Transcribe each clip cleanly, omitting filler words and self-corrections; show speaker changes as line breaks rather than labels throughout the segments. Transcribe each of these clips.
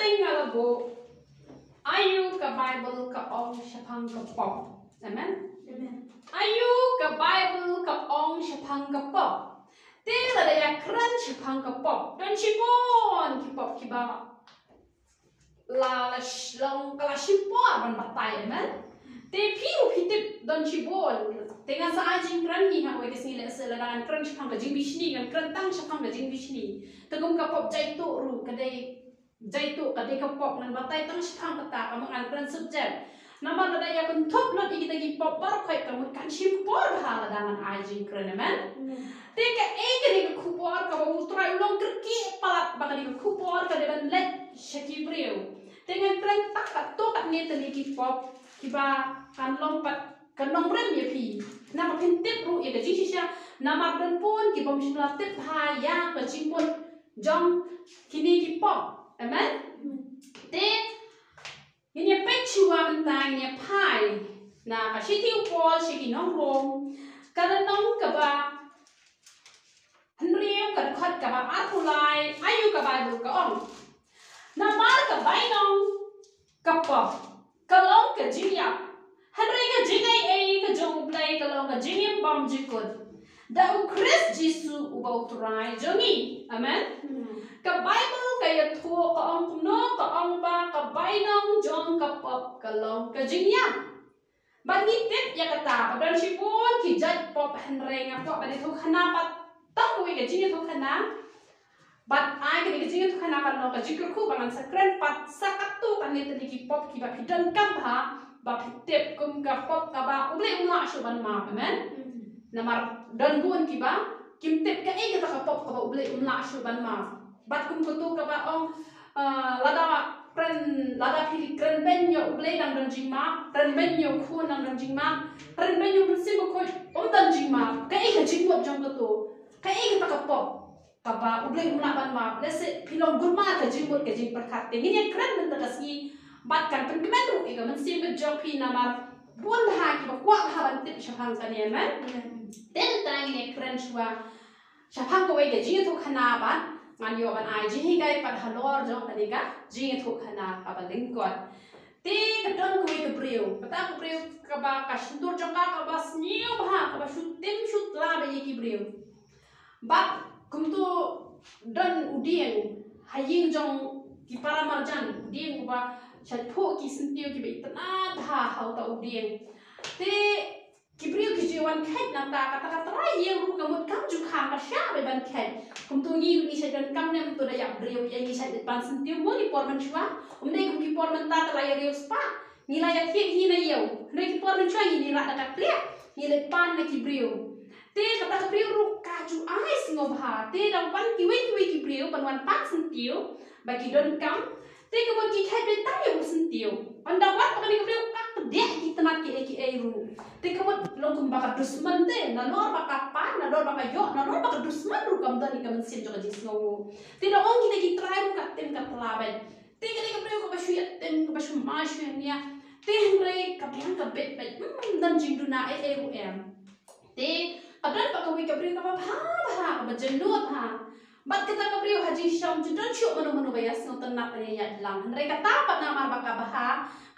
tinggal bo ayu ke Bible ke ong syapang ke pop. Amen. Ayu ke Bible ke ong syapang ke pop. Tinggal ada yang keren syapang ke pop. Dan sipon ki pop ki ba la long kala sipon ban batai. Amen. Te piu pitip dan sipon. Dengan saajing keren ni hak wei kesini lek seladangan keren syapang ke jing bisni kan keren tang syapang ke jing bisni. Tegum ke pop jaitu ru kedai jaitu kadai kapok nan batai tang syapang kata kamu angkran subjek nama ada ya bentuk lot kita gi pop bar kai kamu kan simpor hala dengan ajing keren men teka ni kupor ka bu try long kerki palat bakal di kupor ka deban let shakibreu dengan keren tak to kat ni tadi gi pop kiba kan lompat kan nomrem ya pi nama pintip ru ya gaji sisya nama dan pun ki bom sila tip ha ya ka simpon jong kini gi pop. Amen. Then, ini pecua mentang ini pie. Nah, kasih tiu pol, sih nong rom. Kalau nong kaba, henriu kada khat kaba arpulai, ayu kaba bu kaong. Nah, mar kaba nong kapa, kalong ke jingya. Henri ke jingai ke jong play kalong ke jingya bom jikut. Dau Chris Jisu ubau turai jongi. Amen. Ka Bible kaya tuo ka ang kuno ka ang ba ka bainong jong ka pop kalong ka jingya. Banitip ya kata dan sipon ki jat pop henre nga pop bani tu khana pat tang wi ka jingya tu khana. Bat ai ka jingya tu khana kan ka jikru ku bangan sakren pat sakatu kan ni tadi ki pop ki ba pidan kam ha ba pitip kum ka pop ka ba uble umla shu ban ma amen. Namar dan buon ki ba kimtip ka e ka pop ka ba uble umla shu ban ma. Bat kum kutu ka ba ong lada pili kren benyo uble dang dan jingma kren benyo khu nang dan jingma kren benyo bersih ko dan jingma ka e ka jingmo jong kutu ka e ka pop ka ba uble umla ban ma lese pilong gurma ka jingmo ka jing perkat te ni kren men ta kasi bat kan pen kemen ru e ka men sim be jong pi namar buon ha ki ba kwa ha ban tip syapang sa ni men den tang ni kren chwa syapang ko e ka jing to khana ba ngan yo ban ai ji kai pat halor jong tadi ka jing thu khana ka ba lingkot ti ka don ko ke breu pata ko breu ka ba ka sindur jong ka ba sniu ba ka ba shut tim shut la ba ye ki breu ba kum tu don udien haying jong ki para marjan udien ba chat pho ki sintiu ki be itna tha hau ta udien ti kibriu kijuan kait nata kata ye ru kamut kam ju kham ka sha be ban kait kum tu ni ni sai dan kam nem tu da ya briu ye ni sai ban sentiu mo ni por man chwa dei kum ki por man ta la ya riu spa ni la ya thie ni na yeu dei ki por man chwa ni ra da ka plek ni le pan na kibriu te kata kibriu ru ka ju ai singo bha te dang pan ki wi kibriu pan wan pak sentiu ba ki don kam te kamut ki kait be ta yeu sentiu anda wat pa ni kibriu ka dek ki tanat ki ru te kamut longkum baka dusman te na lor baka pan na lor baka yo na lor baka dusman ru kam dani kam sin jo jis ngo te do ong kita ki try ru ka tem ka tlaben te ka ka preu ka ba shuya tem ka ba shu ma shu nia te hre ka biang ka bet bet dan jing du na ru em te adan baka wi ka preu ka ba ka ba jenut ha bat kita ka preu haji sham ju dan shu manu bayas ngo tanak ne ya lang hre ka ta pat na mar baka ba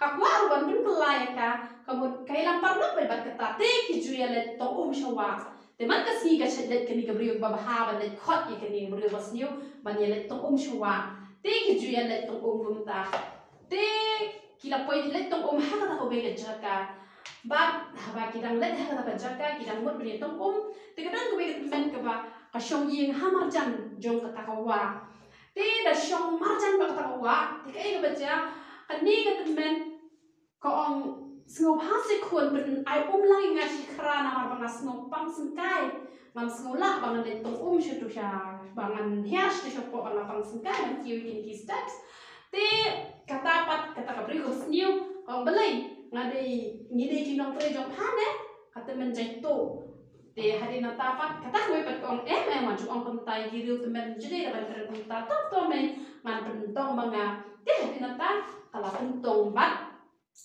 ka kwa ru ban pun pelai ka kamu kailang parlok bay bat kata te ki juya let to shawa te man ka si ga chat kani ka briyo ba ha ban let khot ye kani briyo bas niu ban ye let to shawa te ki juya let to gumta te kila poi let to ha ka ko be ga jaka ba ba ki dang let ha ka ba jaka ki dang mot briyo to te ka dan ko be men ka ba ka shong ying ha mar jan jong ka ka wa te da shong mar jan ba ka wa te ka e ga ba ja kani ka men ko ong snow hasi kun ben ai lang ngasi krana mar bang snow pang sengkai man snow la bang le tong shutu sha bangan hias tu sha po bang pang sengkai man kiu in ki steps te kata pat kata ka bri ko sniu ko belai ngadi ngide ki nong pre jong hane kata men jai to te hari na tapat kata ko pat ko ma ju ong kon tai gi riu te men jide ban ter kun ta to men man pen tong manga te hari na ta kala tong bat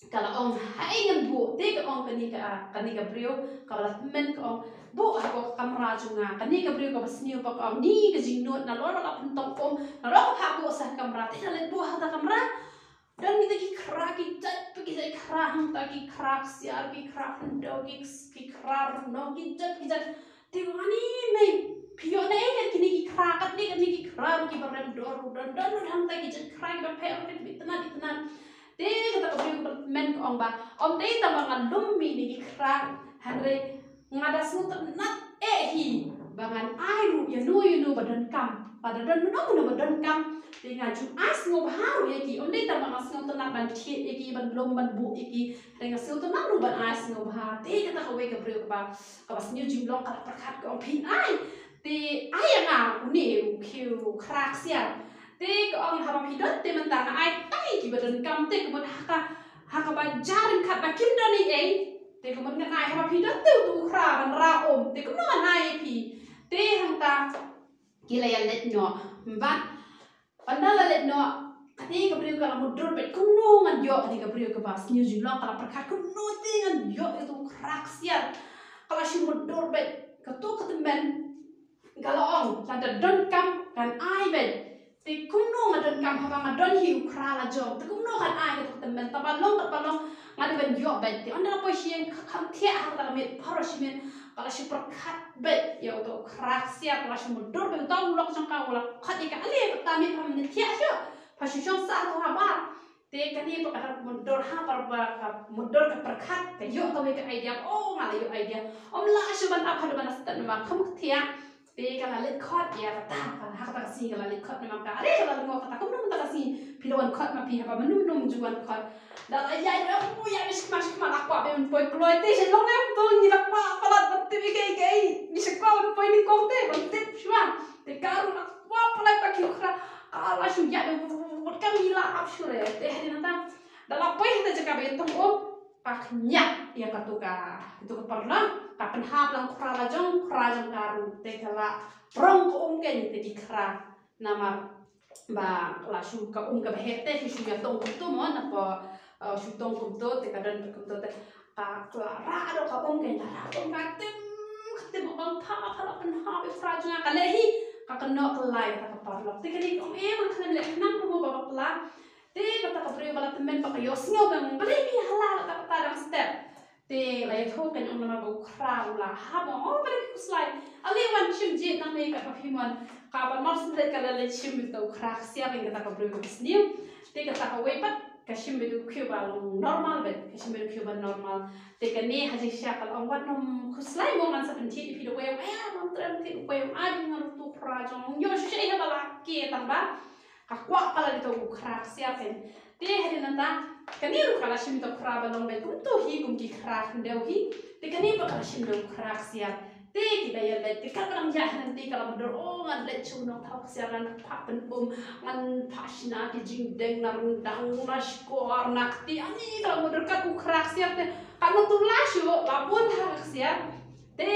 kalau ong hai ngan bu te ka ong kani ka brio kalau men ka ong bu ako kamera junga kani ka brio ka basniu pa ka ni ka jingnot na lor ka puntong kom na lor ka bu sa kamera te na le bu ha ta kamera dan kita ki kra ki jat ki jai kra hang ta ki kra siar ki kra ndo ki kra no ki jat te wani me pio na e kini ki kra kat ni ki kra ki barang dor dan hang ta ki jat kra ki ba pe ki bitna te kata ka brio ka men ko ba om te ta mangan lummi ni ki kra hanre ngada sunut nat hi bangan airu ya nu badan kam pada dan no badan kam dengan as ngob haru yaki om dei tamang as ngob tanat ban thiet yaki ban lom ban bu yaki dengan sil tanat ru ban as ngob ha te kata ka we ka bre ka bas new jim long ka prakhat ka om phin ai te ai nga uni khiu khrak sia te ka om ha phi dot te man ta ai ki badan kam te ko ha ka ba jarin khat ba kim doni ei te ko man ngai ha phi dot tu khra ban ra om te ko no ngai phi te hang ta kila yan let no ba pandala let no kati ka brio ka mudur bet kuno ngan yo kati ka brio ka bas new zealand kala perkat kuno te ngan yo itu krak sia kala si mudur bet ka to ka temen galong tanda don kam kan ai bet te kuno ngan kam ha ma don hiu kra la jong te kuno kan ai ka temen ta balong ngadi ben yo bet te onda po sien kham thia ha ta me parashmen kala si perkat bet ya to krak sia kala si mudur bet tong lok jong ka wala khati ka ale ta me pam ne thia syo pasi syong sa to ha ba te kani pa ka mudur ha par ba ka mudur ka perkat ka yo ka me ka idea oh ngala yo idea om la syo ban apa ban astan ma kham thia te kala let khot ya ta ka ha ka si kala let khot ma ka ale kala ngo ka ta kum ta ka si pilon khot ma pi ha ba num juan khot da la ya ya mu ya mis ma akwa be un poi kloi te se long em to ni la pa palat bat te ke ni se kwa un poi ni ko te ban te shwa te karu na kwa palat pa ki khra ala shu ya de bot kam ni la ap shure te ha na ta da la poi te jaka be tong o pak nyak ya ka tu ka parla ka pen ha lang khra la jong karu te kala rong ko ken te di khra nama ba la shu ka ka he te shu ya tong tu mo na pa shu tong kum to te ka dan kum to te ka ra do ka ken ra ka tem bang pa la pen ha be khra jong ka le hi ka no ka lai ka parla te ka ni ko ma khna le nam ko ba la te kata ka bre bala temen pa kayo singaw bang bali mi hala ta dang step te lai tho kan ong nama bu khra la ha mo bali ku slide ali wan chim je nang nei ka phi mon ka ba mar sin ka le chim bi to khra sia bang kata ka bre ko sniu te kata ka we pat ka chim bi ku ba long normal bet ka chim bi ku ba normal te ka ne ha ji sha ka ong wat nom ku slide mo man sa pen ti pi do we mon tram ti we a bi ngar tu khra jong yo she ha bala ke ta ba kakwa pala dito krak siya pen te hedi nanta kaniru kala shim to kraba long be kum to hi kum ki krak ndeu hi te kani pa kala shim do krak siya te ki da yel te ka lang ja han te kala mudor o ngan le chu no thak siya ran pa pen bum ngan phashna ki jing deng na dang na skor nak ti ani kala mudor ka ku krak siya te kanu tu la shu la bun thak siya te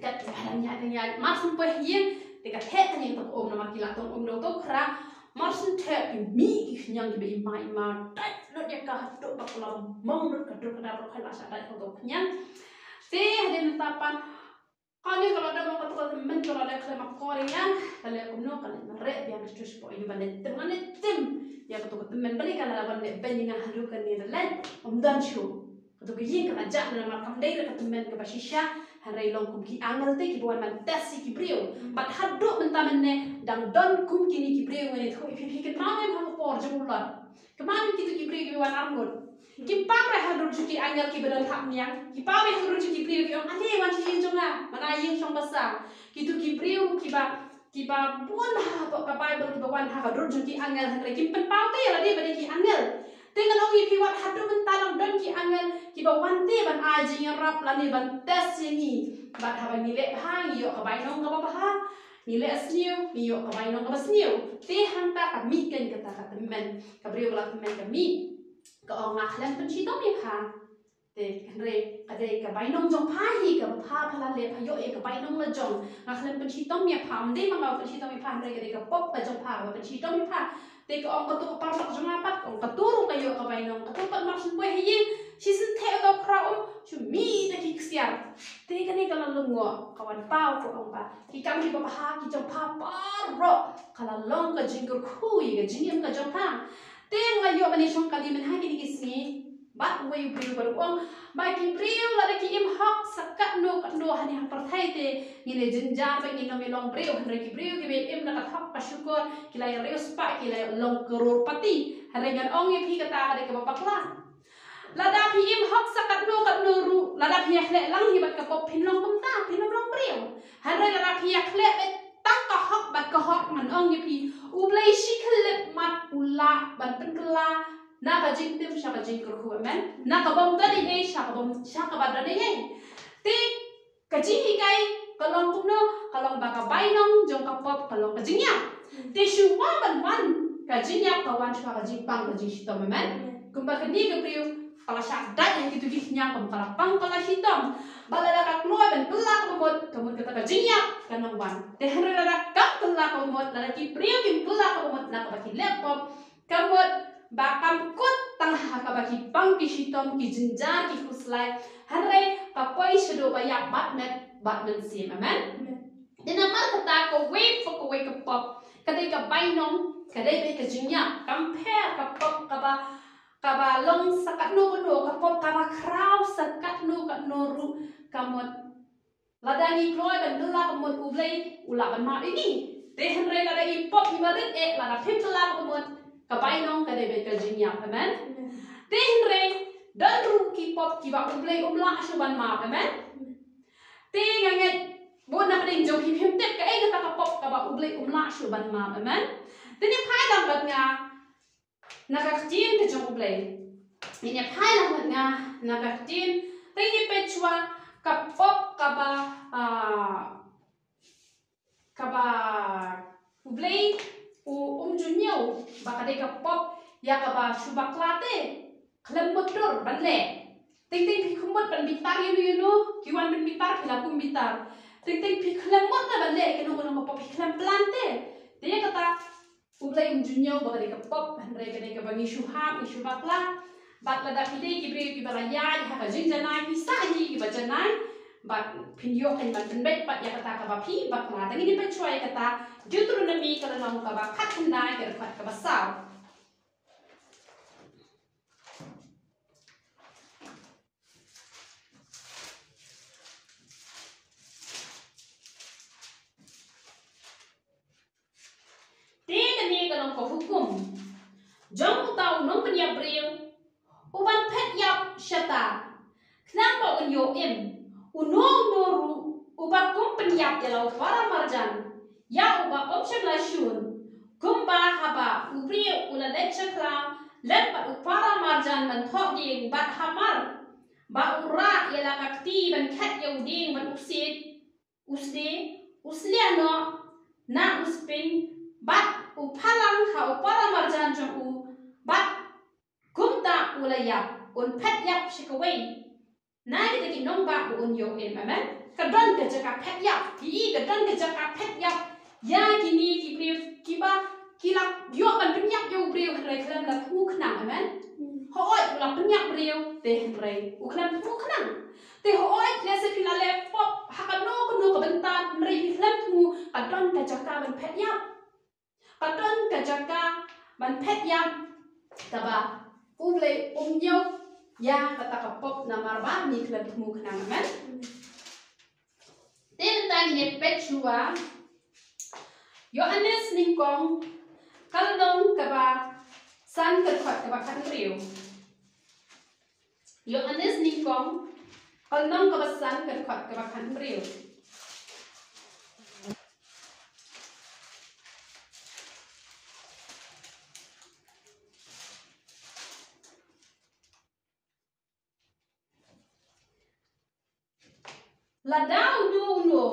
ka lang ja mas po hi te ka the kan yang om nama kila tong om do to khra marsin the ki mi ki nyang ki be mai ma tai lo dia ka do ba kala mong do ka do ka da khala sa da to nyang te hadin tapan kani kalau ada mau kata men kalau ada klema korean kalau om no kan re dia mesti spo ini banet teman tem ya kata men balik kalau banet beningan halu kan ni len om dan shu kata ke yin kan aja nama kam dai kata men ke basisha harai long kum ki angal te ki buan man tasi ki brio bat haddo mentamenne dang don kum kini ki brio ngene tho ifi ket mame ha por jumullah kemana kitu ki brio ki wan armut ki pamre haddo juki angal ki bedan hak nyang ki pamre haddo juki brio ki on ale wan yin jonga mana yin song basa kitu ki brio ki ba buan ha ka bible ki wan ha haddo juki angal harai ki pen paute ya de bade ki angal dengan orang yang piwat hadu mentanam don ki angan ki bawan te ban aji yang rap lani ban tes ini ban haba nilai hang yo ka bai nong ka ba nilai asniu mi yo ka bai nong ka asniu te hanta ka mi kan kata kata men ka brio bala men ka mi ka ong ahlan pen chi dom mi ha te re ka de ka bai nong jong pa hi ka pa phala le pa yo e ka bai nong la jong ahlan pen chi dom mi pa de ma ka pen chi dom mi pa re ka de ka pop ka jong pa pen chi dom mi pa te ka ong ka tu ka parlok jong apat ong ka turu ka yo ka bai nong ka tu pat marsin po hi Sisin te atau kraum cumi dah kiksiar. Te kan ni kalau lengo kawan pau ko ong ba. Ki kami bapa ha ki jong papa ro kalau long ka jinggur kui ka jingim ka jong pang. Te ngayo bani song kali men ha ki kisni. Bat way bring berong bagi bring la ki im hak sakat no hani ha perthai te ni jenjar ba ni no melong bring han ki bring ki be im na ka thak syukur ki lai reus pa ki lai long kror pati harengan ong ye phi kata hare ka bapak la lada phi im hak sakat no ru lada phi khle lang hi bat ka pop phin long kum ta phin long bring hare lada phi khle be tak ka hak bat ka hak man ong ye phi u blai shi khle mat ula ban pen kala nak ajing tim syaka jing kerhu amen nak kabom tadi syaka badani ye ti kajing hikai kalong kumno kalong baka bainong jong kapop kalong kajingnya ti syuwa ban kajingnya kawan syaka jing pang kajing hitam amen kumba keni kepriu kala syak dat yang gitu gihnya kum kala pang kala hitam balada ka keluar ben pelak kemut kata kajingnya kanong wan ti henrada kap pelak kemut lada ki priu kim pelak kemut nak baki laptop kemut bakam kot tangha ka baki pang ki hitom ki jinjar ki kuslai hanre ka poi sedo bayak batman sim amen dina mar kata ko wait for ko wake up kadai ka bainong kadai be ka jinya compare ka pop ka ba long sakat no ka pop ka ba kraw sakat no ru kamot ladani kloy ben dela kamot ublai ula ban ma ini de hanre lada i pop ibarit lada pipla kamot kabainong kada beka jinya amen tenre dan ruki pop ki ba ublai umla shuban ma amen te nganget bo na peding jong him tep ka kata ka pop ka ba ublai umla shuban ma amen teni phailam bat nga nakaktin te jong ublai ini phailam bat nga nakaktin teni pechwa ka pop ka ba ublai junyo baka de ka pop ya ka ba shubak late khlem motor banle ting pi khumot ban bitar yuno kiwan ban bitar phila kum bitar ting pi khlem mot na banle ke no ka pop khlem plante de kata ublai junyo baka de ka pop hanre ka de ka bangi shuham shubak la bat la da pide ki bre ki bala ya ha ka jinjanai ki sa hi ki bajanai bat pinyo kan ban penbet pat ya kata ka ba phi bat la tangi ni pechwa ya kata Deuteronomy kalau mau ka ba khat ndai ka khat ka ba saw te ni kalau ko hukum jong tau nong penya breu uban phet yap shata knang ba un yo im unong noru uba kum penyap jalau para marjan ya uba option la shun kumba haba upri ula lecture klang let ba para marjan man thok ding bat hamar ba ura yala kakti ban khat yauding ban uslia no na uspin bat upalang ha para marjan jong u bat kumta ula yap un pet yap shikaway na kita ki nong ba un yo em amen kadon ke jaka pet yap ki kadon ke jaka pet yap ya kini ki brief ki ba kilak yo ban penyak yo brief re klam la thu khnang amen ho oi la penyak brief te re u klam thu khnang te ho oi le se pila le pop ha ka no ka bentan re klam thu kadon ke jaka ban pet yap kadon ke jaka ban pet yap ta ba u le yo ya kata kapop na marba ni klep mu khnang amen ten tang ni pechua Yohanes ningkong kalong kaba san kerkot kaba kan riu Yohanes ningkong kalong kaba san kerkot kaba kan riu ladau no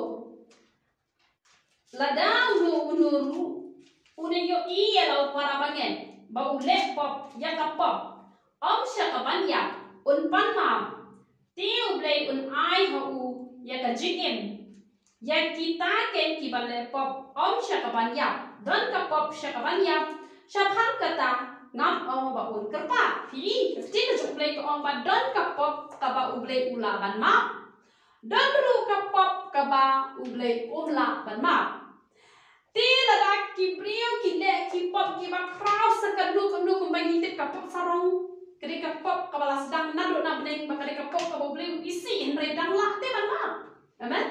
ru une yo iya lau para bangen bau le pop ya ka pop om sha ka ban ya un pan mam tiu blai un ai ha u ya ka jingem ya kita ken ki ban le pop om sha ka ban ya don ka pop sha ka ban ya sha phang kata ngam ong ba un kerpa pi kecil ke ublei ko ong ba don kapop ka ba ublei ula ban ma don ru kapop ka ba ublei ula ban ma ti la da ki brio ki le ki pop ki ba krau sekadu kembali tip kapop sarong kede kapop ka ba sedang nado na beneng ba kede kapop ka ba ublei isi henre dang la te ban ma amen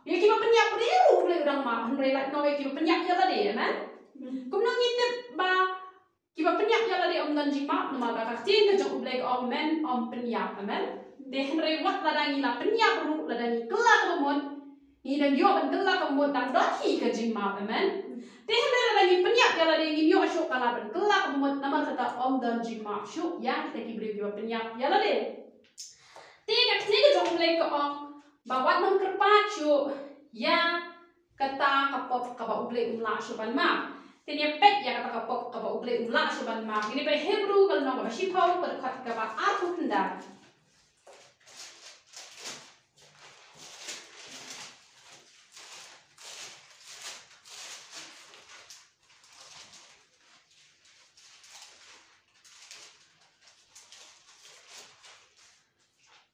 ya ki ba penyak brio ublei udang ma henre la no ki ba penyak ya la de amen kumnang ngitip ba kiba penyak ya ladi om dan jima nama ba kacin ke jong ublek om men om penyak amen de henry wat ladani la penyak ru ladani kelak komon ni dan yo ban kelak komon dan dohi ke jima amen de henry ladani penyak ya ladi ni yo syuk kala ban kelak komon nama kata om dan jima syuk yang kita kibri kiba penyak ya ladi de kacin ke jong ublek om ba wat nom kerpa syuk ya kata kapop kaba ublek umla syuban ma Tanya pek ya kata kapok kaba ublei ulah seban mak ini by Hebrew kalau nong kaba sipau berkat kaba aku hendak.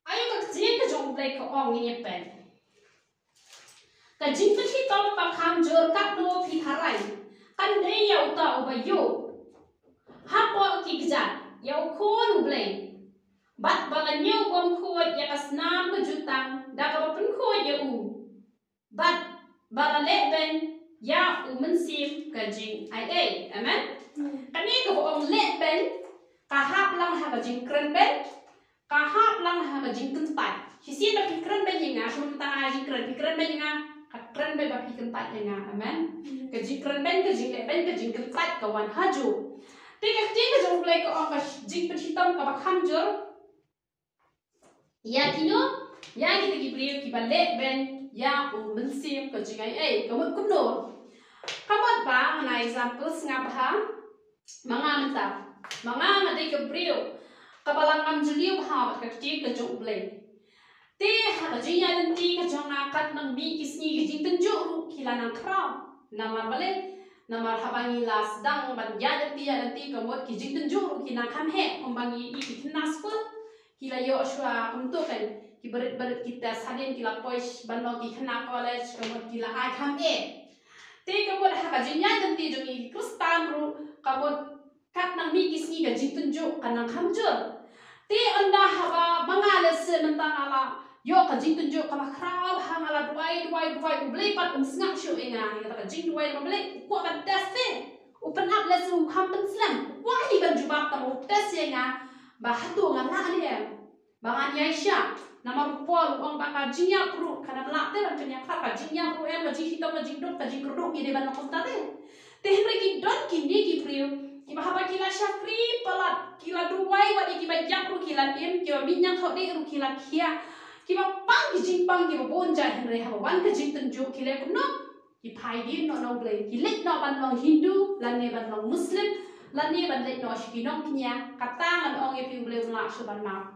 Ayo kejadian kejong ublei ke ong ini pek. Kejing kecil tol pakam jor kat do pitharai. Kan dia ya uta ubayu, hapo kikjat, ya ukon ublay, bat baganyo gom kuat ya kasnam kejutang, dakapapen kuat ya bat balaleben ya mensim kajing ay, amen? Kani kabo leben, kahap lang ha kajing krenben, kahap lang ha kajing kentai. Sisi bagi krenben yang ngah, semua kita ngajing krenben yang ngah. Keren be bapi kentat ya nga, amen. Kejing keren ben, kejing leben, kejing kentat kawan haju. Tiga kejing kejong play ke orang kejing penhitam kabak hamjur. Ya kino, ya kita kibri kiba leben, ya mensim kejing ay, kamu kuno. Kamu ba, mana example sengapa? Manga mentah, manga ngadai kibri, kabalang amjuliu ha kejing kejong play. Te kajing ya nanti kajong nakat nang bi kisni kajing tunjuk kila nang kram namar balik namar habangi las dang ban ya nanti kamot kajing tunjuk kila kamhe kombangi ikinas pun kila yo ashwa untuk kan kiberit kita sadin kila pois banlo kikena college kamot kila ai kamhe te kamot kajing ya nanti jongi kristan ru kamot kat nang bi kisni kajing tunjuk kanang kamjur te anda haba mangales mentang ala yo kajing tunjuk kama krau hang ala duai ublei pat sngak syu inga kata kajing duai ublei ku kan teste open up lesu hampen slam wah ni ban jubab tamu tes inga ba hatu ngala dia bangan yaisha nama rupol ong ba kajing ya pro kana la te ban nya kha kajing ya pro em kajing hitam kajing dok kajing kerduk ni de ban ko tade te henry ki don ki ni ki prio ki ba haba kila syafri palat kila duai wa di ki ba jak pro kila em ki minyak thode ru kila khia kiba pang kijing pang kiba bonja henry haba wan kijing tunjuk kile kuno ki phaidin no blay kilit no ban long Hindu lanne ban long Muslim lanne ban let no shikinong knya kata man ong e pi blay la shu ban ma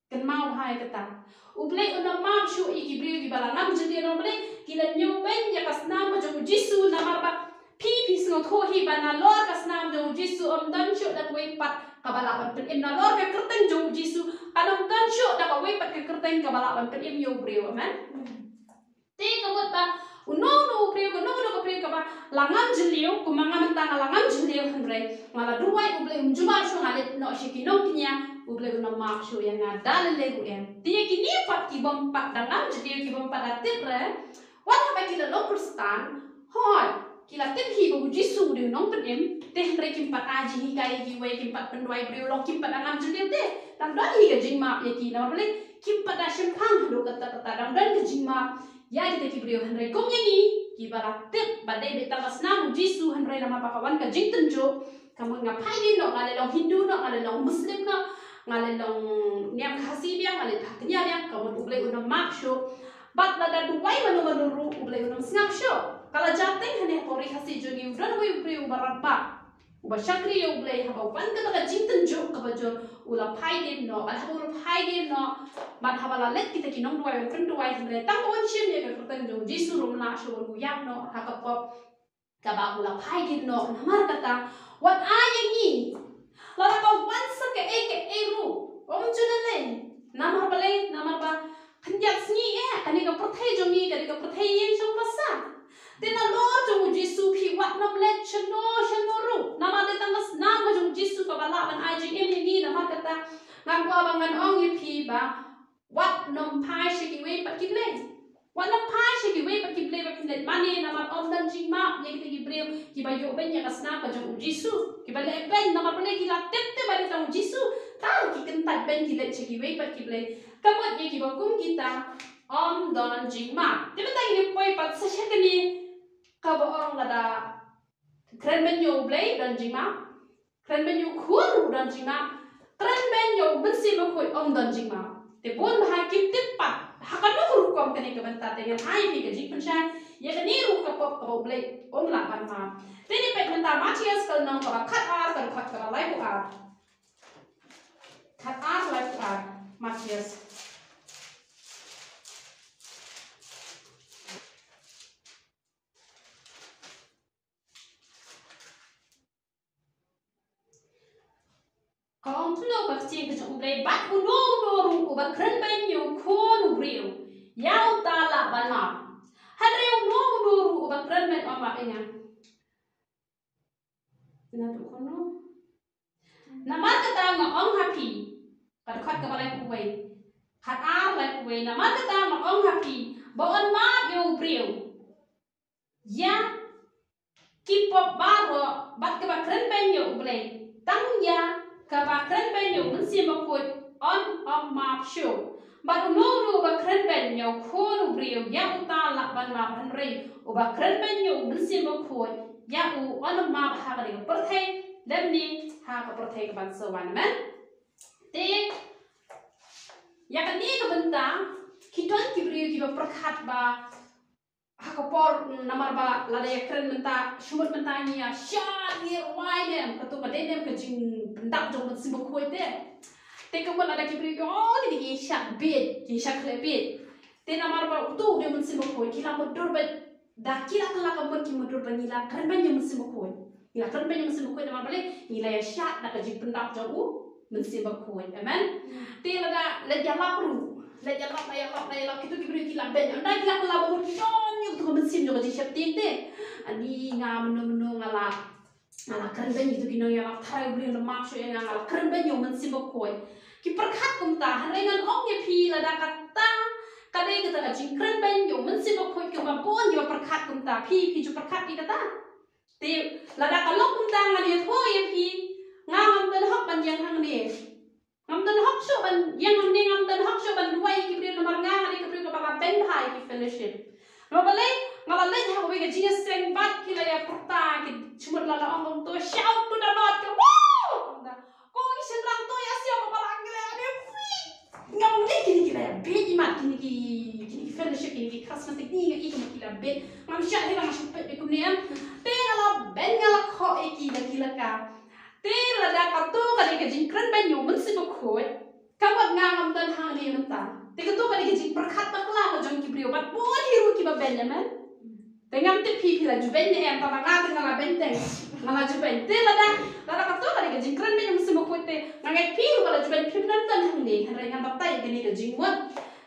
kan mau hai kata ublay una ma shu ikibri ki bala nam jende no blay kila nyu ben ya kasnam jo Jisu namar ba pi sngo tho hi ban lor kasnam jo Jisu om dan shu da wei pat kabalaban pen na lor ka kerteng jo Jisu kanam dan syu da ka wei pat ka kerteng kabalaban pen yo brio amen te kamot ba uno brio ko no brio ka ba langam jeliu kumanga mentang langam jeliu henre mala duai ublei umjuma syu ngalet no shikinong knya ublei una mak syu yang ngadal le gu em te kini pat ki bom pat dangam jeliu ki bom pat atit re wan ba ki lo kristan hoi kila tip hi bu Jisu de nong pen em te henre kim pat aji hi kai ki wei kim pat pen duai brio long kim pat dangam jeliu te dang don hi ga jing ma ya ki na bale kim pat da shempang do kata dang don ga jing ma ya kita ki brio henre kom yani ki baratit badai beta kasna Jisu henre nama pakawan ka jing tunjuk kamu ngapai din no ngale long Hindu no ngale long Muslim no ngale long niam kasih dia ngale taknya dia kamu ublei unam mak syo bat lada duai manu ublei unam snap syo kalau jateng hene pori kasih joni udon we brio barapa uba syakri yo ublei haba wan ka ka jing tunjuk ka bajor ula pai din no al haba ula pai din no mat haba la let kita kinong duai pen duai henre tang on shim ne ka kerteng jo Jisu rum na syo lu yak no hakapop ka ba ula pai din no namar kata what are you la la ka once ke ru chunale namar ba khanjat sni kani ka prothei jongi kani ka prothei yeng chong masa tena lor jong jisu phi wat nam let chano ru nama de tangas nam ka jong jisu ka bala ban ai jing ni nama kata ngam kwa bangan ong yi phi ba wat nam pai shi ki we pat ki ble wat nam pai shi ki we pat ki ble ba kin mani nama om dan jing ma ye ki breu ki ba yo ben ya kasna ka jong jisu ki ba le ben nama pale ki la tette ba de jong jisu ta ki kin tat ben ki le chi ki we pat ki ble kamat ye ki ba kum kita om dan jing ma de ba ta ni poi pat sa sha ni ka ba ong la da kren ben yo ble dan jing ma kren ben yo khur dan jing ma kren ben yo ben si ba khoi om dan jing ma te bon ha kim tip pat ha ka no ru kom kani ka ban ta te ngan ai pi ka jing pen shan ye ka ni ru ka pop ka ble om la ban ma te ni pe man ta Matias kal nang ka khat ar ka khat ka lai bu ar khat ar lai bu ar Matias Kong tu lo bak cing kecuk ublay bat ru ba kren ben yo kon ubriu yau ta la ban ma han reu ru ba kren ben oma enga na tu kono na mar kata nga ong happy kad khat ka balai kuwei khat ar lai kuwei na mar kata nga ong happy ba on ma yo ubriu ya kipop baro bat ka ba kren ben yo ublay tang ya kaba kren ben yo mun si ma ko on map show ba no ru ba kren ben yo ko ru brio ya uta la ban ma ban re u ba kren ben yo mun si ma ko ya u on map ha ga ni per the dem ni ha ka per the ka ban so wan men te ya ka ni ka benta ki ton ki brio ki ba per khat ba ha ka por namar ba la de kren menta shumut menta ni ya sha ni wai dem ka tu ka de dem ka jing ndak jong mun simbo khoi te ka wala da ki bri yo ni ki sha bit ki sha khle bit te namar ba tu de mun simbo khoi ki la modur ba da ki la ka mun ki modur ba ni la kan ban mun simbo khoi ni la kan ban mun simbo khoi namar ba le ni la ya sha da ka jing ndak jong u mun simbo khoi amen te la da la ya la pru la ya la ki tu ki bri ki la ben anda ki la ka la ba ki ton yu tu mun sim jo ji sha te ani nga menu ngala ngala keren ben itu kino ya thai bri no mak shu nga ngala keren ben yo man simbo khoi ki prakhat kum ta harengan ong ye phi la da kata kade kita ka jing keren ben yo man simbo khoi ki ba bon yo prakhat kum ta phi ju prakhat ni kata te la da ka lok kum ta nga ye tho ye phi nga ngam ten hok ban yang hang ni ngam ten hok shu ban yang hang ni ngam ten hok shu ban duai ki bri no mar nga ni ki bri ko ba ben hai ki fellowship no bale ngala le ha we ga jing seng bat ki la ya prta ki chumut la la ong to shout to the Lord ko wow ko ni senrang to ya sia ko bala ngale ade free ngam ni ki la be ni mat ki fellowship ki charismatic ni ki ko ki la be ngam sha he ngam shu pe ko ne te ngala ben ngala kho e ki la ka te la da ka to ka ni ka jing kran ben yo mun si ko khoi ka wat ngam tan hang ni mun ta te ka to ka ni ka jing prakhat ta kla ko jong ki brio bat bo hiru ki ba ben men te ngam te phi la ju ben em ta nga te ngala ben te ngala ju ben te la da ka to ka ni ka jing kran ben yo mun si ko te ngai phi ko la ju ben phi nan tan hang ni han rai ngam ba tai ka ni ka jing wat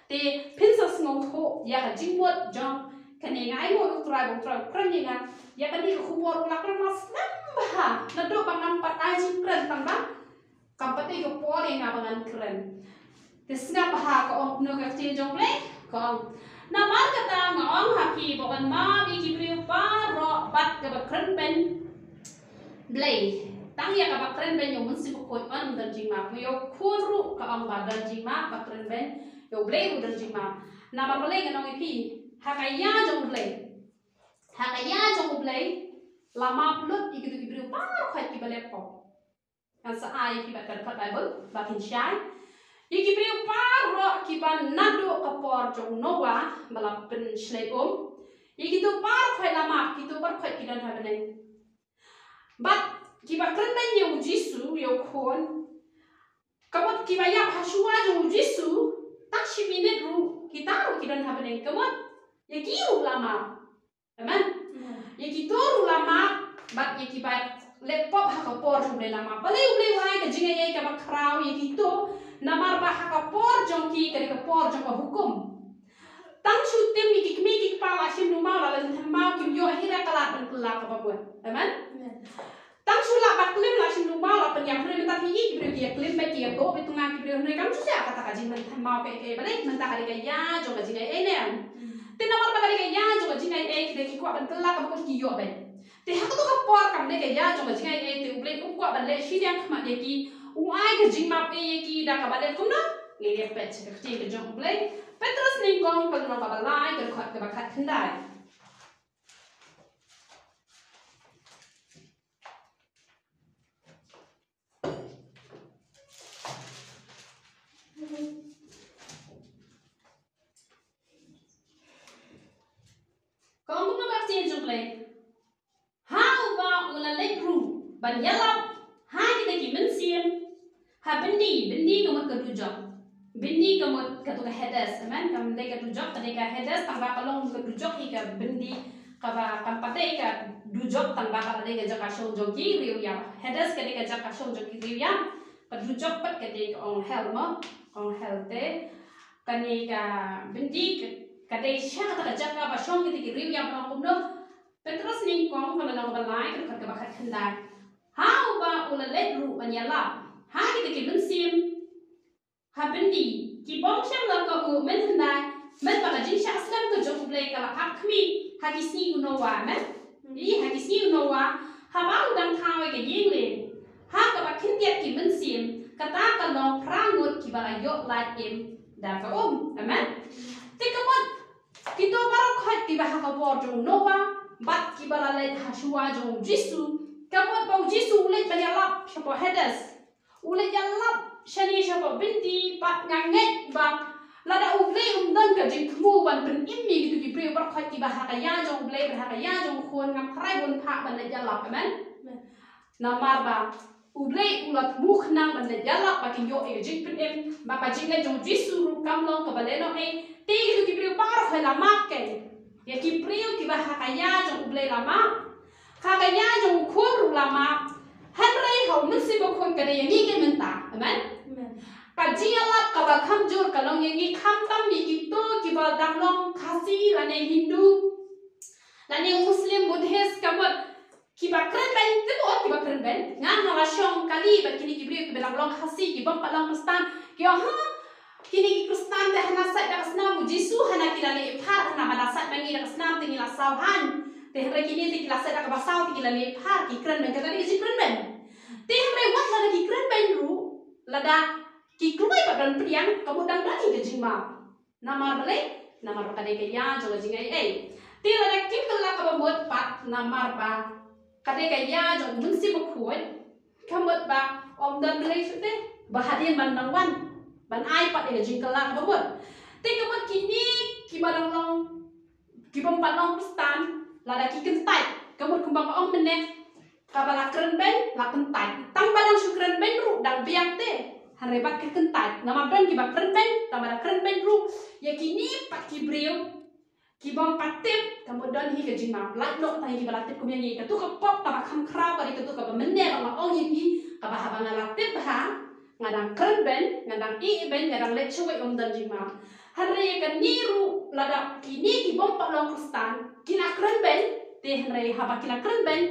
te princess ngau tho ya ka jing wat jong ka ni ngai mo trai kran ni nga ya ka ni ka khubor la kran mas nambah na do bang nampat ai jing kran tang ba kampate ko por nga bangan kran Tisna paha ko ong no ka ti jong le ko na mar kata nga ong happy bokan ma bi ki priu pa ro bat ka ba kren ben blay tang ya ka ba kren ben yo mun si ko on dan jing ma yo khuru ka ong ba dan jing ma ba kren ben yo blay ru dan jing ma na ba blay ka nong pi ha ka ya jong blay lama plut ki ki priu pa khat ki ba le po kan sa ai ki ba kan khat bible ba kin shai Iki priu paro ki ban nado kapor jong noa bala pen shlei Iki tu par khoi lama ki tu par khoi ki dan habene. But ki ba kren ben yo jisu yo khon. Kamot ki ba ya hashua jong jisu tak shi minute ru ki taru ki dan habene. Kamot ye ki ru lama. Amen. Ye ki tu ru lama but ye ki ba lepop hakapor jong blai lama balai blai wai ka jingai ai ka bakrau ye kito namar ba hakapor jong ki ka kapor jong ka hukum tang shu tim mi ki pala sim nu mau la tan mau kim yo hira kala ban kala ka babuat amen tang shu la ba klim la sim nu mau la penyam hre menta hi ki bre ki klim ba ki go be tunga ki bre hre kam su sia kata ka jing man tan mau ke balai menta ka ga ya jong ka jingai ai ne te namar ba ka ga ya jong ka jingai ai ki ki kwa ban kala ka babuat ki yo ben te hak tu kapor kam ne ga ya jong ka jingai ai te blai u kwa ban le shi yang khma de ki u ai ka jing ma pe ye ki da ka ba le kum na le le pet ka ti ka jong blai Petrus ni kong pag nakabalay ka khot ka bakat henday kong kung nabaksin jong blai how ba ula lek ru ban yalap ha kita ki mensiam ha bendi kamot ka tujok bendi kamot ka tu ka hedas aman kam de ka tujok ka de ka hedas tang ba kalong ka tujok hi ka bendi ka ba kam pate ka tujok tang ba ka de ka jaka shong jogi riu ya hedas ka de ka jaka shong jogi riu ya ka tujok pat ka de ka ong helte ka ni ka bendi ka de sha ka jaka ba shong ki riu ya ma kum no Petrus ni kong ka lang ba lai ka ka ba khat khandai how ba ula let ru ban yala ha kita ki bensim Habendi, ki bom siam la ka u men hendai, men ba jing sha aslam ka jong blai ka la akmi, ha ki sni u no wa men. Ni ha ki sni u no wa, ha ba u dang thawe ka yeng le. Ha ka ba kin tiet ki men sim, ka ta ka long prangot ki ba la yo la em da ka amen. Te ka mon ki to barok khat ki ba ha ka bor jong no wa, bat ki ba la le ha shuwa jong jisu, ka mon ba jisu le ba ya lap sha hedas. Ule ya lap shani shaba binti pat nganget ba lada ugle dan ka jing khmu ban pen immi gitu ki pre bar khat ki ba ha ka ya jong ble ba ha ka ya jong khon ngam thrai bon pha ban le ya lap amen namar ba ugle ulat mu khnang ban le ya lap ba ki yo e jing pen em ba jing le jong jisu ru kam long ka ba le no e te gitu ki pre bar khoi la mak ke ya ki pre ki ba ha ka ya jong ugle la ma ha ka ya jong khon ru la ma Henry hau mesti bokon kada yang ni ke menta, amen? Kajian lap kaba kamjur kalong yang ni kam tam ni kita kiba danglong kasi lane Hindu, lane Muslim Buddhist kabat kiba keren ben tu kiba keren ben ngan hala shong kali ba kini kibri kiba danglong kasi kiba palang Kristen kyo ha kini Kristen dah nasat dah senam Jisu hana kilale phar hana manasat mangi dah senam tingi la sauhan Teh kini ti kelas ada kabasau ti kilale phar ki keren ben kata ni keren ben Teh wat lada ki keren ben ru lada ki kluai pa dan priang kamu dang dani ke jingma namar bale namar ka de ke ya jo jingai ei ti lada kim kala ka bot pat namar ba ka de ke ya jo mun si ba khuai kamot ba om dan bale sute ba hadian ban dang wan ban ai pat e jing kala ka bot ti kamot kini ki badang long ki bom pat long Kristen lada ki kentai kamot kumbang om mene kabala keren ben la kentai tang badang su keren ben ru dang biang te harebat ke kentai nama ben ki ba keren ben tambah keren ben ru ya kini pat ki brio ki bom patip kamodon hi ke jima lak no tai ki balatip kum yang ni ka tu ka pop ka ba kham krau ka tu ka ba menne ba ong hi ka ba ha ba ngalatip ha ngadang keren ben ngadang i ben ngadang le chuai om dan jima hare ka niru lada kini ki bom pat long Kristen kina keren ben te hare ha ba kina keren ben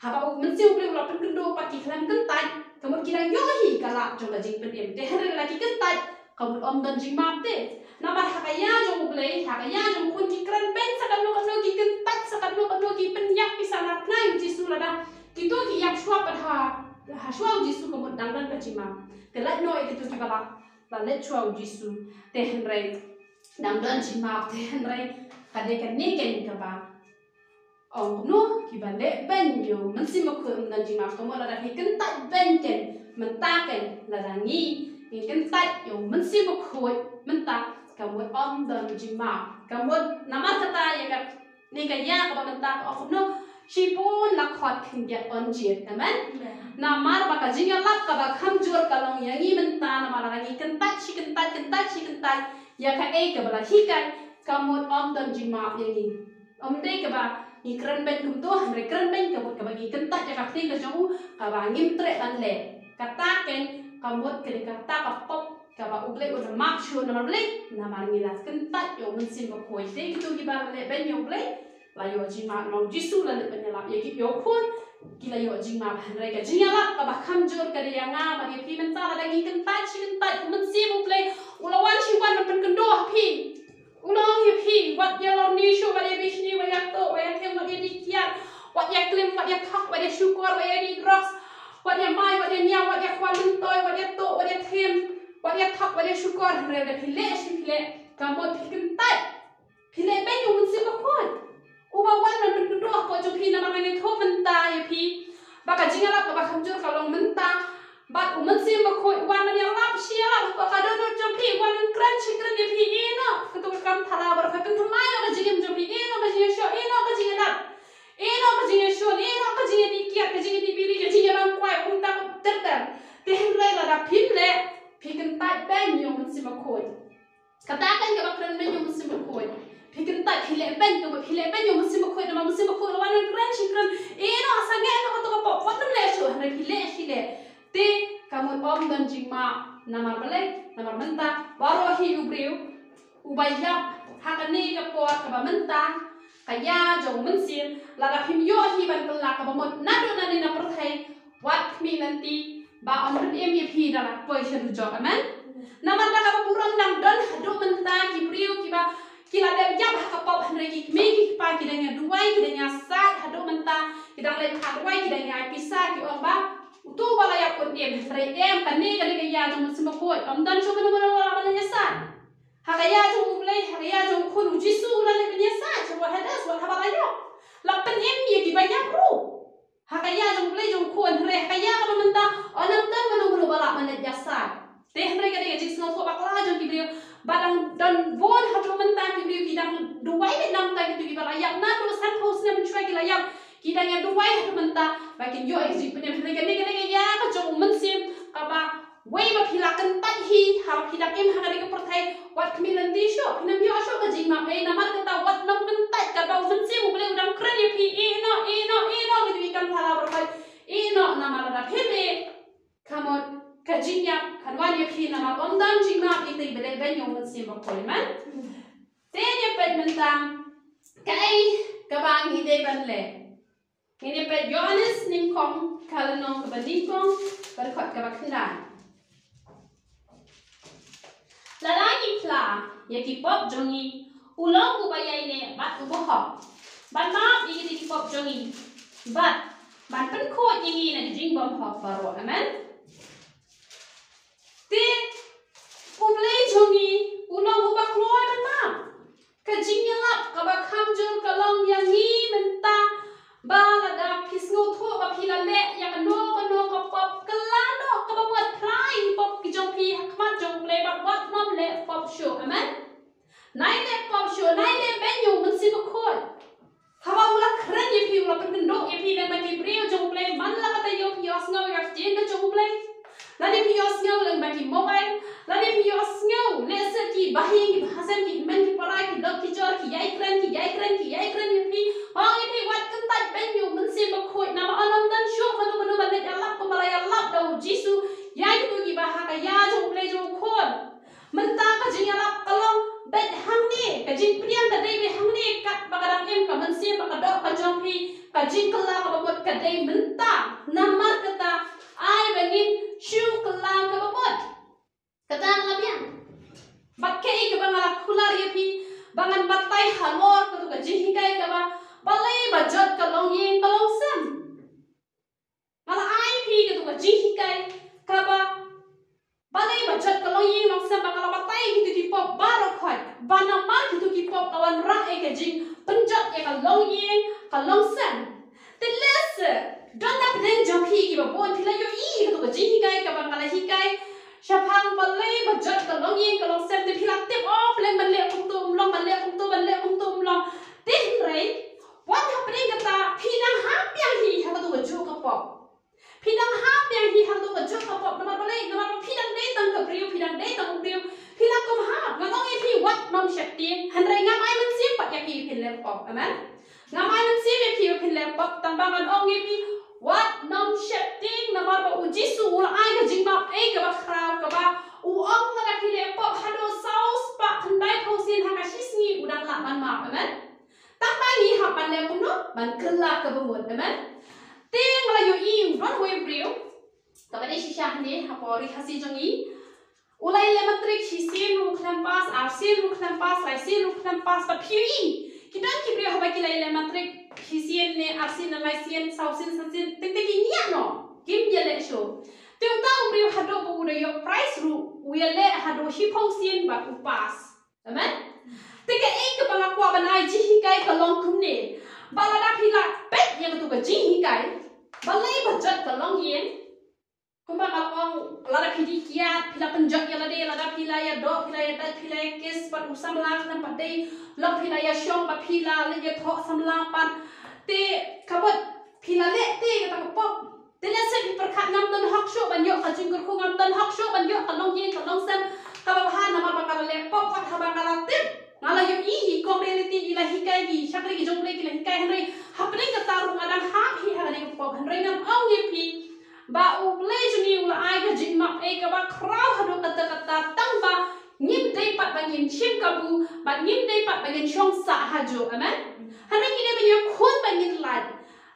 Haba mensiu beli ulah penkendo pati kelam kentai, kamu kira yohi kalau coba jing pendem. Teh hari lagi kentai, kamu om dan jing mate. Nama hakaya jong beli, hakaya jong kunci keren ben sakan lo ki kentai, sakan lo ki penyak pisana plan jisu lada. Kita ki yang suap pada suap jisu kamu dangdan kecima. Telat no itu ki balap, lalet suap jisu. Teh hari dangdan jima, teh hari kadekan negen kaba. Ông nó khi bạn lệ bên nhiều mình xin một khởi mình chỉ mặc có một là đặt cái cân tay bên kèn mình ta kèn là đàn nghi cái cân tay nhiều mình xin một khởi mình ta cả một ông đơn chỉ mặc cả một nắm mắt ta vậy cả nên cái nhà của mình ta ông nó chỉ muốn là khót kinh nghiệm ôn chuyện amen nắm mắt bà cái gì lắm cả bà khăm chua cả lòng yang nghi mình ta nắm mắt là cái cân tay ya cái ấy cả bà là hi cái cả một ông đơn chỉ mặc yang nghi ông đây cả bà ni keren ben kum tu hamre keren ben ka bagi kentak ja kakti ka jong kaba ngim tre ban le kata ken kamot ke kata kapop kaba uble udah maksud nama ble nama ngilas kentat yo mensim bakoi te gitu gibar le ben yo ble la yo jima no jisu la le penyelap ye gi yo pun gila yo jima ban re ga jinyalap kaba kamjur ke dia nga bagi pi mentala lagi kentat si kentat mensim ble ulawan si wan pen kendo pi ulang ye pi wat ya lo ni shu ba de bishni wa ya to wa ya kem wa ya dikiat wat ya klim wat ya khak wat ya syukur wa ya di dross wat ya mai wat ya nya wat ya kwal toy wat ya to wat ya them wat ya thak wat ya syukur re de phile si phile kamot phikin tai phile ben yu mun sim bakon uba wan man pen do ko jo phi na ma nge tho menta ye phi baka jingala ka ba khamjur ka long menta bat umun sim bakoi wan man ya lap sia lap ka do no jo phi wan kran chi kran ye phi e no ka to kam thara bar ka kan thmai no ka jingem jo phi e no ka jing sho e no ka jing dat e no ka jing sho e no ka jing di kia ka jing di biri ka jing ram kwai kum ta ter ter te hen re la da phim le phikin tai ben yo mun sim bakoi kata kan ka bakran ben yo mun sim bakoi phikin tai phile ben to phile ben yo mun sim bakoi na mun sim bakoi wan kran chi kran e no asange no ka to ka pop wat nam le sho han phile si le te kamu om dan jingma namar balik namar mentah baru hi ubriu ubayap hakane ka pot ka mentah kaya jong mensin lara him yo hi ban kelak ka bamot nado nani na perthai wat mi nanti ba on em ye phi dala poison jo amen namar da ka purang nang don hadu mentah ki briu ki ba kila de yap ka pop han regi me ki pa ki danya duai ki danya sat hadu mentah ki dang le khat duai ki danya pisah ki om ba tu bala ya pun em tre em kan ni kali ya jong semua koi om dan so mana wala bala nyasan hakaya jong mulai hakaya jong khun jisu la le nyasan so hadas wa habala yo la pen em ye ki banyak ru hakaya jong mulai jong khun re hakaya ka menta onam tan mana bala mana nyasan teh mereka dia jik sno so bakla jong ki beliau badang dan bon hatu menta ki beliau ki dang duai me nam ta ki bala ya na do san pos ne mencuai ki la ya kita yang dua yang mentah bagian yo exit punya mereka ya kacau mensim kaba way berpilakan tadi harap hidup em harap mereka percaya wat kemilan tisu pinam yo asal kajing mak namar kata wat nam kentai kaba mensim boleh udang keren ya pi eno gitu ikan pala berkai eno namar ada pebe kamu kajingnya kanwan ya pi namar ondan jing mak itu ibadah banyak mensim berkoi man tanya ped mentang kai kabang ide banle ini ped Yohanes ningkong kalau nong kebandingkong berkot kebakendan. Lalaki pla ya kipop jongi ulang upaya ini bat ubohok bat maaf ini kipop jongi bat penkot ini nak jing bom hok baru amen. Ti ublay jongi ulang ubah keluar bat maaf kajing nyelap kabak hamjur kalong yang ni mentah bala da pisngo tho ba phila le ya kano ka pop kalano ka ba wat prai pop ki jong pi hakmat jong play ba wat nom le pop show amen nai le pop show nai le benyo mun si ko khol hawa ula khren ye pi ula pen do ye pi le ba ki brio jong play man la ka ta yo pi os ngau ya jen ka jong play la de pi os ngau le ba ki mobile la de pi os ngau le se ki bahi ki bhasan ki men ki parai ki dok ki jor ki yai kren ye pi bang ye pi wat kentat benyo mun si ba khoi na ma alam dan shu manu ba le alap ko malaya lap do jisu ya ki tu ki ba ha ka ya jong play jong khon menta ka jing alap kalong bet hang ni ka jing priang ka dei be hang ni kat ba ka dang em ka mun si ba ka do ka jong pi ka jing kala ka ba bot ka dei menta namar kata ai bangin shu kala ka ba bot kata ngabian bakai ka ba ngala khular ye pi bangan batai halor ka tu ka jing hikai ka ba balai bajot ka long yeng ka long sam mala ai pi ka tu ka jing hikai ka ba balai bajot ka long yeng long sam ba kala batai ki tu pop baro khoi bana mar ki tu ki pop lawan ra e ka jing penjot ye ka long yeng ka long sam te les don nak den jo pi ki ba bon pila yo i ka tu ka jing hikai ka ba ngala hikai Shapang balai bajot ka long yeng ka long sam te pila tip off leng ban le kum tum long ban le kum tum long tin rei what happening kata pidang hap yang hi ha tu ju ka pop pidang hap yang hi ha tu ju ka pop namar balai namar pidang dei tang ka priu pidang dei tang priu pila kom hap ngatong e pi what nom shakti han rei nga mai man sim pat ya pi pin le pop amen nga mai man sim e pi pin le pop tang ba man ong e pi what nom shakti jisu ula ai ka jingma ai ka ba khrau ka ba u ong na ki le pop hado saus pa khandai thosin ha ka sisni udang la man ma amen tak ba ni ha pan le kuno ban kella ka bumut amen ting la yo i don we brio ka ba de shisha ne ha pori hasi jongi ulai le matrik hisin ru klampas arsin ru klampas lai sin ru klampas pa phi kita kibrio ha ba ki le matrik hisin ne arsin lai sin sausin sasin ting ting ni no kim ye le show Teu tahu beliau hado buku yo price ru wiale hado hipausin ba upas. Amen. Tiga ke pangakwa banai jihikai kalong kumne. Balada pila pet yang tu ke jihikai. Balai bajat kalong yen. Kumbang along lada pidi kiat pila penjak ya lada pila ya do pila ya dat pila ya kes pat usam lang nam padai lok pila ya syong pa pila le ya thok samlang pan te kabot pila le te kata pop Tela se perkat ngam dan hak show banyak kajing kerku ngam dan hak show banyak kalong yen kalong sem kabahan nama bakal lepop fat habakal tip ngala yo i kong reality ila hikai gi syakri gi jongle gi hikai henry hapning kataru ngadang hak hi hagani pop henry ngam ong yepi ba u ble juni ula ai ga jingma e ka ba kraw hadu kata tang ba ngim dei pat bangin chim kabu ba ngim dei pat bangin chong sa hajo amen henry gi ne banyak khun bangin lad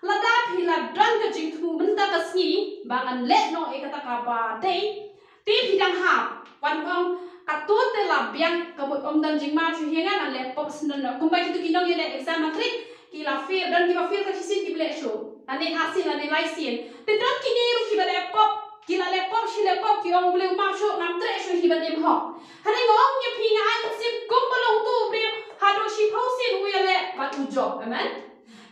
Lada pila dan ke jingtu benda kesni bangan let no e kata kapa dei ti bidang hap wan ong katut te la biang kabut om dan jingma chu hiengan an le pop senen no kumbai kitu kinong yele exam matrik kila fir dan kiba fir ka kisin ki ble show ane asin ane laisin te don kini ru kiba le pop kila le pop shi le pop ki ong ble ma show ngam tre show hiban em ho hane ngong ye pinga ai kasim kumpalong tu bre hado shi pausin uyale bat ujo amen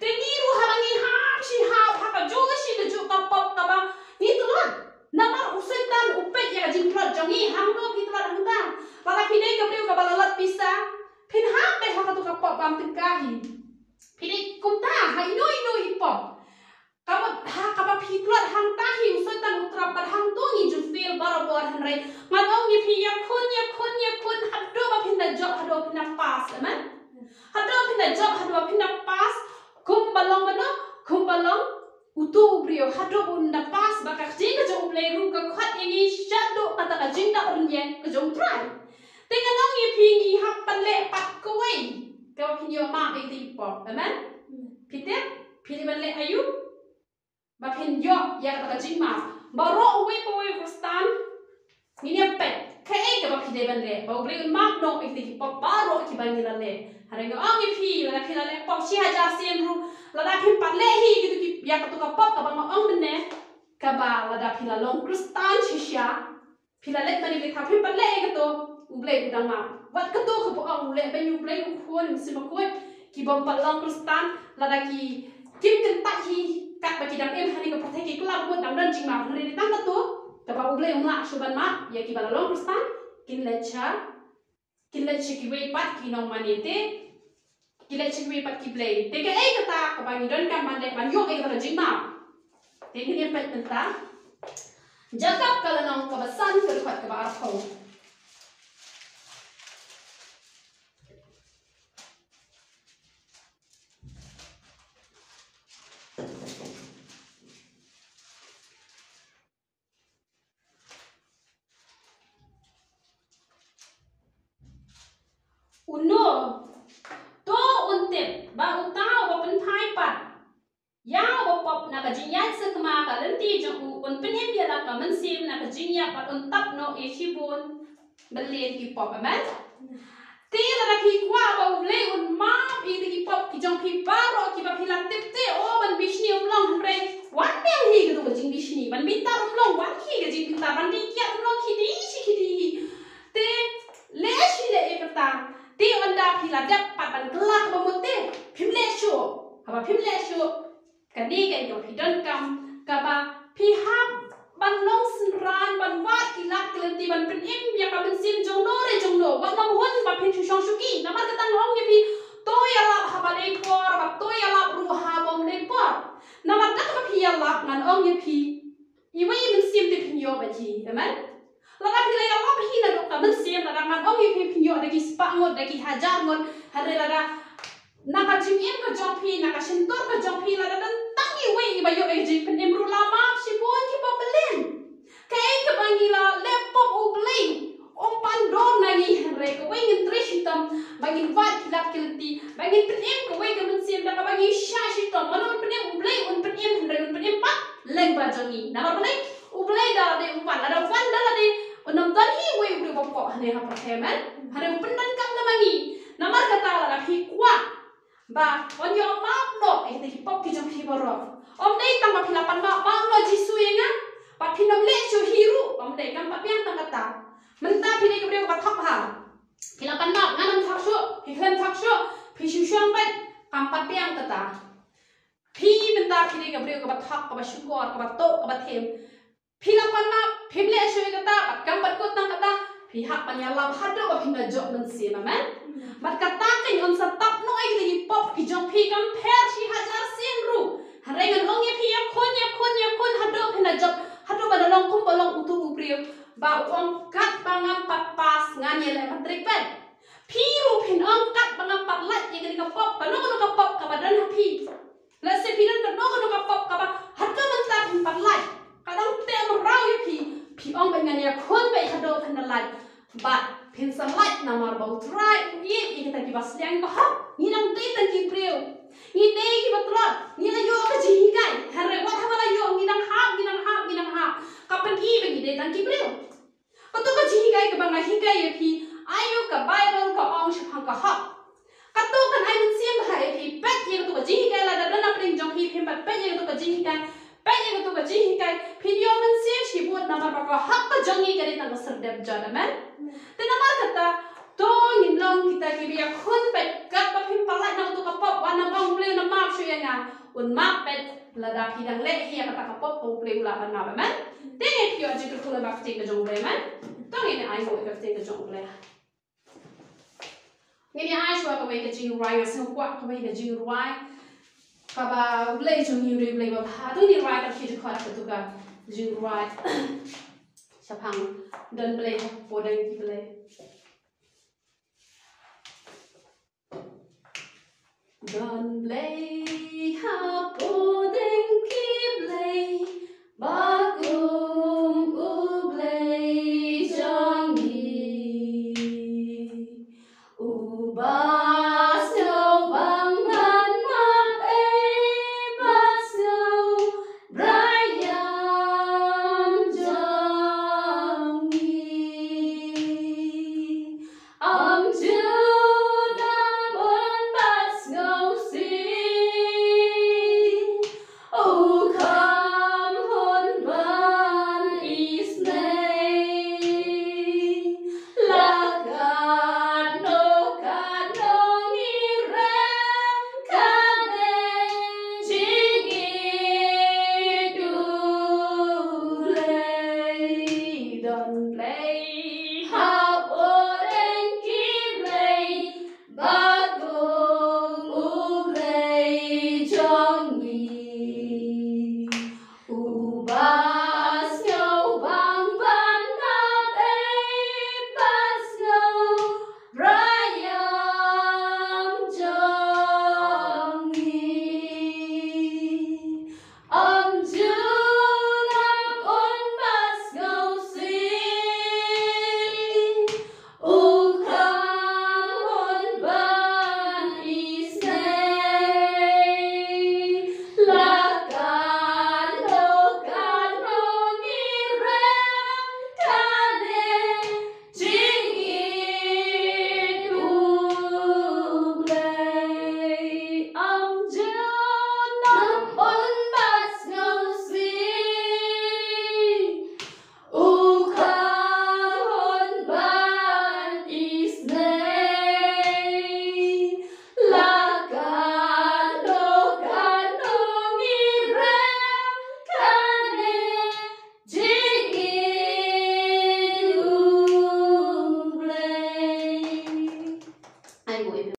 Tengiru harangi hap si hap haka juga si keju kapop kaba ni tulan namar usetan upet ya jingklot jongi hangno kitlat hangta lala pidai kabriu kabalalat pisa pin hap be haka tu kapop bam tikahi pidai kumta ha ino hipop kamu ha kaba pitlat hangtahi usetan utrap par hangtongi jufil barobor hanrai ngadong ni pi ya kun hado ba pinda jok hado pinda pas amen hado pinda jok hado pinda pas kumbalong utu brio hado bunda pas bakak jinga jong play ru ka khat yangi shadow kata ka jinga ornyen ka jong try tenga nong ye pingi hapan le pat koi ka pinyo ma be ti pop amen pite pili ban le ayu ba pinyo ya kata ka jinga baro we kustan ni ne pet kai ka ba pide ban le ba brio ma no e ti pop baro ki ban ni la le Harga ang ipi lada pila le pop si hajar sien ru lada pin pat lehi gitu ki ya katu ka pop ka bang ong bene ka ba lada pila long krustan shisha pila le mani ke thapin pat le gitu uble udang ma wat katu ka po ong le ben uble khon sim ko ki bom pat long krustan lada ki kim ken ta hi ka ba ki dam em hani ka protect ki klab ko dam dan jing ma ri tang katu ka ba uble ong la suban ma ya ki ba long krustan kin lecha ki we pat ki nong manete Kila cikwi pat ki play. Teka kata kabangi don kan mande banyo kata jingma. Teka ni pet tenta. Jakap kala nong kabasan kerpat kaba arho. Uno ba utao ba pentai pat ya ba pop na ka jinya sekma ka lenti jong un penem ya la ka mensim na ka jinya pat un tap no e shibun belen ki pop amen ti la ki kwa ba ule un ma i ki pop ki jong pi baro ki ba pilat tip te o ban bishni long re wan me hi ka to jing bishni ban bitar long wan hi ka jing bitar ban di kya long ki di te le shi le e kata ti onda pila dak pat ban kelak bamote pimle shu haba pimle shu kani ga yo hidon kam kaba pihap ban long senran ban wat kilak kelenti ban penim ya ka ben sim jong no wa nam hon ba pin shu shuki nama kata ngong ye pi to ya la haba le por ba to ya la ru ha bom le por nama dak ba pi ya la ngan ong ye pi iwe ben sim te pin yo ba ji amen Lada pila ya lap hina do ka mensim lada man ong ye pinyo dagi spa ngot dagi hajar ngot hare lada naka jingin ka jongpi naka sentor ka jongpi lada dan tangi we iba yo e jing penem ru lama si bon ki pa belen jiwa jangi nama balai ublai dah de upan ada upan dah de unam tadi we udah bapak hane apa hemen hane pendan kam namangi nama kata lah pi kuat ba on yo map no te hipop ki jam pi borok om dei tang ma pilapan ma no jisu yenga pa pinam le chu hiru om dei kam pa piang tang kata mentah pi de ke ba thak ha pilapan ma nganam thak shu pi khan thak shu pi shu shuang pat kam pa piang kata pi mentah pi de ke ba thak ka ba shukor ka ba to ka ba them pilapan ma pi le chu kata pat kam pat ko tang kata pi hak panyalam hado ba pinda jok nan si man mat kata kan on sa tap no ai de hipop ki jong pi kam pher si hajar sin ru hare ngan ong ye pi ya kon hado pinda jok hado ba long kum ba long utu upriu ba ong kat bangam pat pas ngan ye le matrik pen pi ru pin ong kat bangam pat lat ye kan ka pop ka no ka pop ka ba dan pi la se pi dan ka no ka pop ka ba hado man ta pin pat lat kadang te mo raw ye pi ong ba ngan ye kon ba hado pinda lat ba pin sa lat na mar ba utrai ye kita ki bas liang ko ha ni nang te tan ki priu ni te ki batla ni la yo ka ji kai hare wat ha la yo ni nang ha kapan ki ba ni de tan ki priu pa to ka ji kai ka ba ngai hi kai ye pi ayo ka bible ka ong shi phang ka ha ka to kan ai mun siam ha ye pi pet ye ka to ka ji kai la da na pring jong hi pin pet ye ka to ka ji kai pet ye ka to ka ji kai pin yo mun siam shi buat na mar ba ka ha ka jong ni ka de tan ka ser dep ja man te na mar kata to yin long kita ki biya khun pet kat ba pin pala na to ka pop wan na bang ple na map shu ya nga un map pet la da pi dang le hi ka ta ka pop to ple la ban ma ba man te ne pi yo ji ka khula ba ti ka jong ple man to ni ne ai mo ka ti ka jong ple ni ni ai shwa ka we ka jing rai ka so kwa ka we ka jing rai ka ba ple jong ni ri ple ba ha to ni rai ka ki ka ka tu ka jing rai Sapang dan play podang ki play. Dan play ha